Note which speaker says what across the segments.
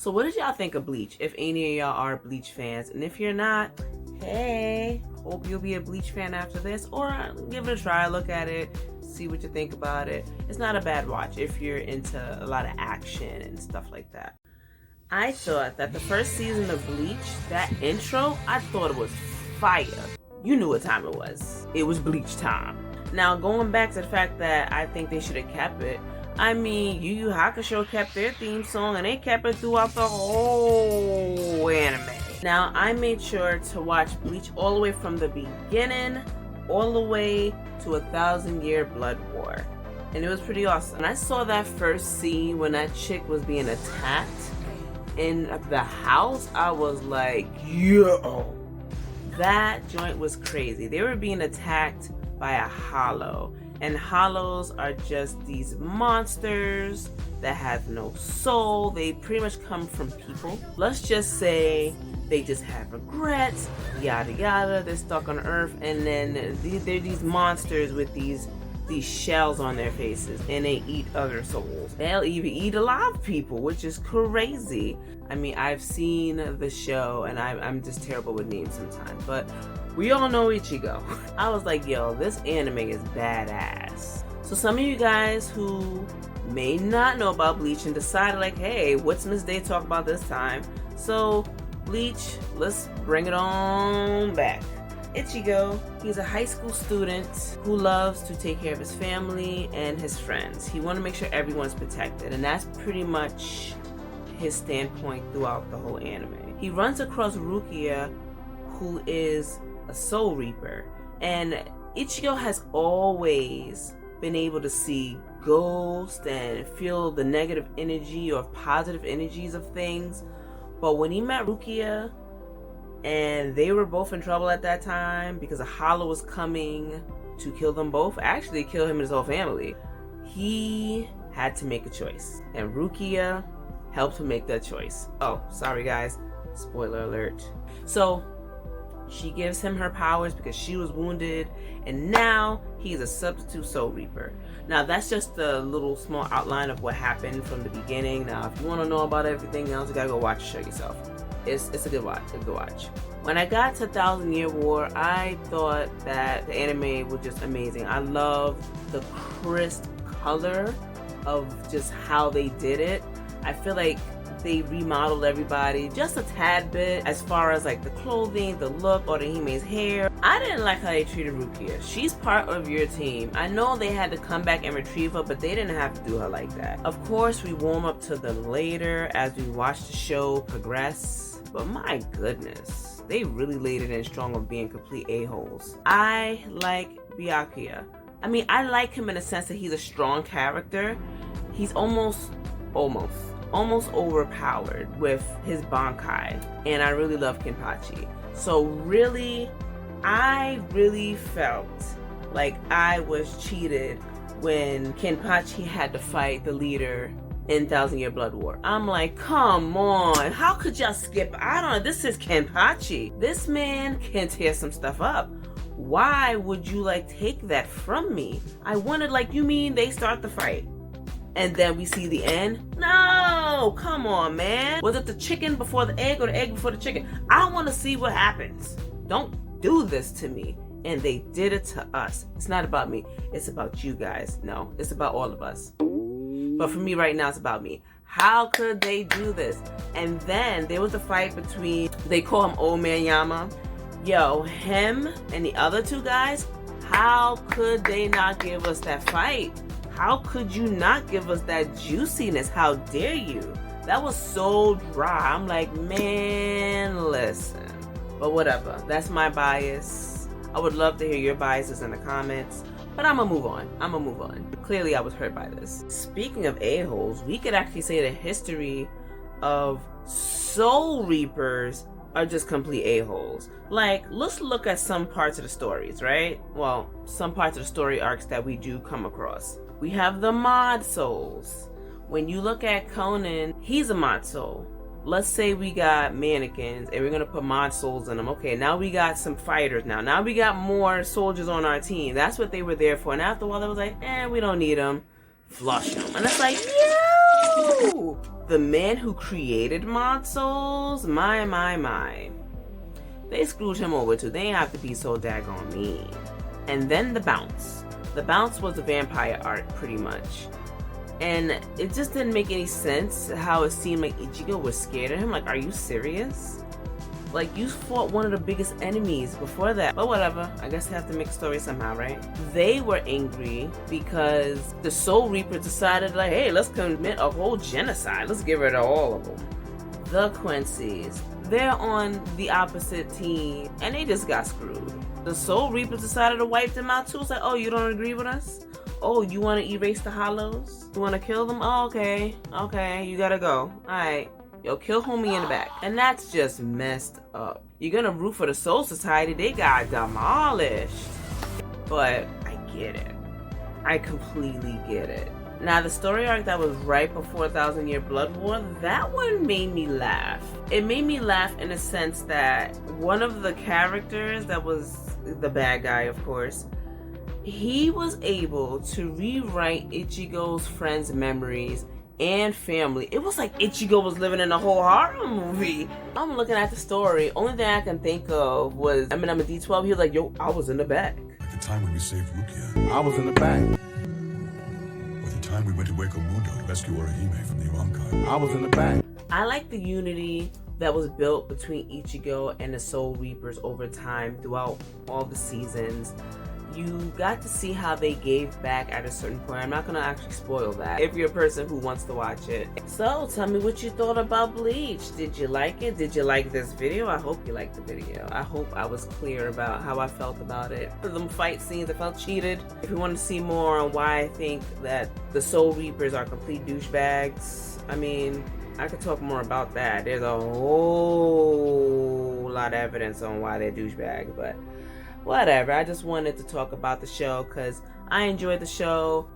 Speaker 1: So what did y'all think of Bleach? If any of y'all are Bleach fans, and if you're not, hey, hope you'll be a Bleach fan after this, or give it a try, look at it, see what you think about it. It's not a bad watch if you're into a lot of action and stuff like that. I thought that the first season of Bleach, that intro, I thought it was fire. You knew what time it was. It was Bleach time. Now, going back to the fact that I think they should have kept it, I mean, Yu Yu Hakusho kept their theme song and they kept it throughout the whole anime. Now, I made sure to watch Bleach all the way from the beginning, all the way to 1,000-Year Blood War. And it was pretty awesome. And I saw that first scene when that chick was being attacked in the house. I was like, yo, that joint was crazy. They were being attacked by a hollow. And hollows are just these monsters that have no soul. They pretty much come from people. Let's just say they just have regrets, yada yada. They're stuck on Earth, and then they're these monsters with these shells on their faces, and they eat other souls. They'll even eat alive people, which is crazy. I mean, I've seen the show, and I'm just terrible with names sometimes, but we all know Ichigo. I was like, yo, this anime is badass. So some of you guys who may not know about Bleach and decided like, hey, what's Miss Day talk about this time? So Bleach, let's bring it on back. Ichigo, he's a high school student who loves to take care of his family and his friends. He wants to make sure everyone's protected, and that's pretty much his standpoint throughout the whole anime. He runs across Rukia, who is a soul reaper, and Ichigo has always been able to see ghosts and feel the negative energy or positive energies of things. But when he met Rukia, and they were both in trouble at that time because a hollow was coming to kill them both, actually kill him and his whole family, he had to make a choice, and Rukia helped him make that choice. Oh, sorry guys, spoiler alert. So she gives him her powers because she was wounded, and now he's a substitute soul reaper. Now that's just a little small outline of what happened from the beginning. Now if you want to know about everything else, you gotta go watch the show yourself. It's a good watch, When I got to 1,000-Year War, I thought that the anime was just amazing. I love the crisp color of just how they did it. I feel like they remodeled everybody just a tad bit as far as like the clothing, the look, Orihime's hair. I didn't like how they treated Rukia. She's part of your team. I know they had to come back and retrieve her, but they didn't have to do her like that. Of course, we warm up to them later as we watch the show progress, but my goodness, they really laid it in strong on being complete a-holes. I like Byakuya. I mean, I like him in the sense that he's a strong character. He's almost overpowered with his Bankai, and I really love Kenpachi. So really, I really felt like I was cheated when Kenpachi had to fight the leader in 1,000-Year Blood War. I'm like, come on, how could y'all skip? I don't know, this is Kenpachi. This man can tear some stuff up. Why would you like take that from me? I wanted, like, you mean they start the fight and then we see the end? No, come on, man. Was it the chicken before the egg or the egg before the chicken? I want to see what happens. Don't do this to me. And they did it to us. It's not about me. It's about you guys. No, it's about all of us. But for me right now, it's about me. How could they do this? And then there was a fight between, they call him Old Man Yama. Yo, him and the other two guys, how could they not give us that fight? How could you not give us that juiciness? How dare you? That was so dry. I'm like, man, listen. But whatever. That's my bias. I would love to hear your biases in the comments. But I'm gonna move on. Clearly, I was hurt by this. Speaking of a-holes, we could actually say the history of Soul Reapers are just complete a-holes. Like, let's look at some parts of the stories, right? Well, some parts of the story arcs that we do come across. We have the mod souls. When you look at Conan, he's a mod soul. Let's say we got mannequins and we're gonna put mod souls in them. Okay, now we got some fighters now. Now we got more soldiers on our team. That's what they were there for. And after a while, they was like, we don't need them. Flush them. And it's like, Woo! The man who created Mod Souls, my. They screwed him over too. They ain't have to be so daggone mean. And then the bounce. The bounce was the vampire arc, pretty much. And it just didn't make any sense how it seemed like Ichigo was scared of him. Like, are you serious? Like, you fought one of the biggest enemies before that. But whatever, I guess they have to make a story somehow, right? They were angry because the Soul Reaper decided, like, hey, let's commit a whole genocide. Let's get rid of all of them. The Quincy's, they're on the opposite team, and they just got screwed. The Soul Reapers decided to wipe them out too. It's like, oh, you don't agree with us? Oh, you want to erase the Hollows? You want to kill them? Oh, okay, you gotta go. Alright. Yo, kill homie in the back. And that's just messed up. You're gonna root for the Soul Society. They got demolished. But I get it. I completely get it. Now, the story arc that was right before 1,000 Year Blood War, that one made me laugh. It made me laugh in a sense that one of the characters that was the bad guy, of course, he was able to rewrite Ichigo's friends' memories and family. It was like Ichigo was living in a whole horror movie. I'm looking at the story. Only thing I can think of was, I mean, I'm a D12. He was like, yo, I was in the back.
Speaker 2: At the time when we saved Rukia, I was in the back. Or the time we went to Wako Mundo to rescue Orihime from the Irankai, I was in the back.
Speaker 1: I like the unity that was built between Ichigo and the Soul Reapers over time throughout all the seasons. You got to see how they gave back at a certain point. I'm not going to actually spoil that if you're a person who wants to watch it. So, tell me what you thought about Bleach. Did you like it? Did you like this video? I hope you liked the video. I hope I was clear about how I felt about it. For them fight scenes, I felt cheated. If you want to see more on why I think that the Soul Reapers are complete douchebags, I mean, I could talk more about that. There's a whole lot of evidence on why they're douchebags, but whatever. I just wanted to talk about the show because I enjoyed the show.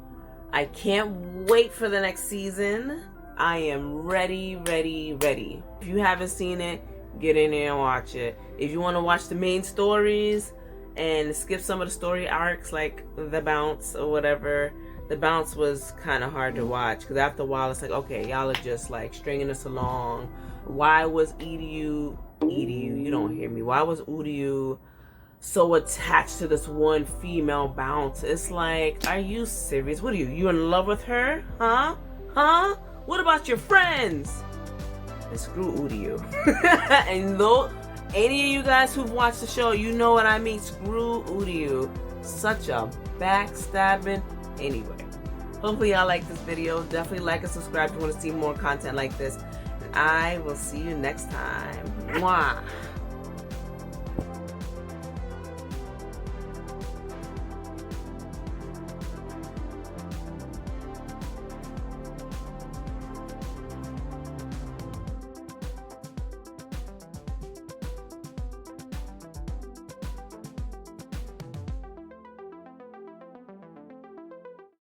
Speaker 1: I can't wait for the next season. I am ready. If you haven't seen it, get in there and watch it. If you want to watch the main stories and skip some of the story arcs like The Bounce or whatever, The Bounce was kind of hard to watch because after a while it's like, okay, y'all are just like stringing us along. Why was Uryu, you don't hear me, why was Uryu so attached to this one female Bounce? It's like, are you serious? What are you in love with her? Huh? What about your friends? And screw Uryu. And though any of you guys who've watched the show, you know what I mean. Screw Uryu. Such a backstabbing. Anyway, hopefully y'all like this video. Definitely like and subscribe if you want to see more content like this. And I will see you next time. Mwah.